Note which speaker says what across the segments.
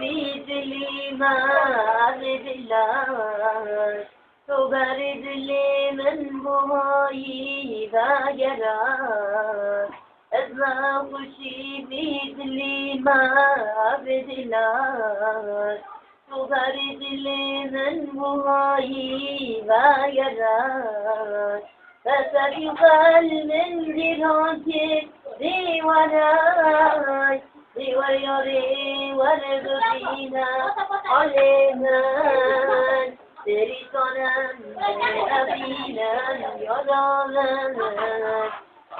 Speaker 1: مثلي ما بدلار تبرد لي من بهاي ذاكرة أسمع خشي مثلي ما بدلار تبرد لي من بهاي ذاكرة فسيقال من جناتك دي وراي دي ورياري ورغبينا علينا تري صنم أبينا يرانا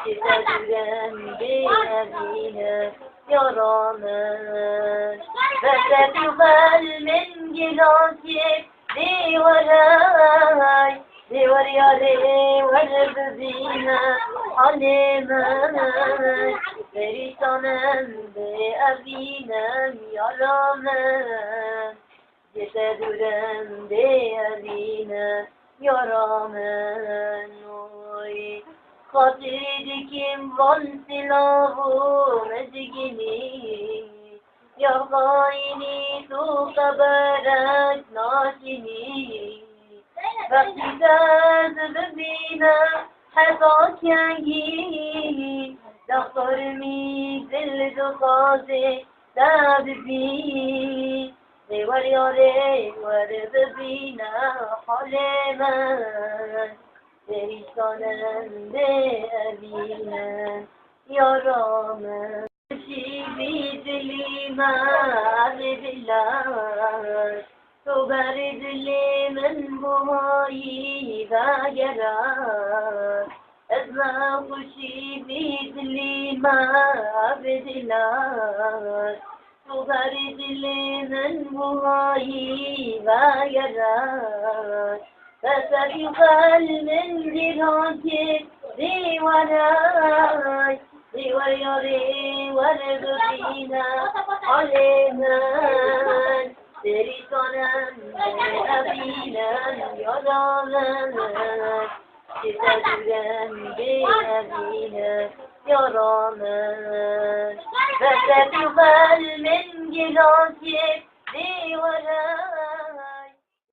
Speaker 1: تتدرن بأبينا يرانا فسيقال من جناتك دي وراي دي ورياري ورغبينا علينا Perişanım de abinem yaramım Cesedürem de abinem yaramım Oy Hatiridikim van silahı mezgini Ya gayni tu kabarak nasini Vaktizaz bebinem hata kengi دختر می دل دخوازه دب بی دیوار یاره ورد بینه حال من پریشانم به ابینم یارامم شی بی دلی من دلار تو بر دل من بمایی وگرم أسمع خشي مثلي ما بدلار تبرد لي من بهاي ويرار فسيقال من جناتك دي وراي دي ورياري ورغبينا علينا تري صنم أبينا يرانا تتدرن بأبينا يرانا فستقبل من جناتك دي وراي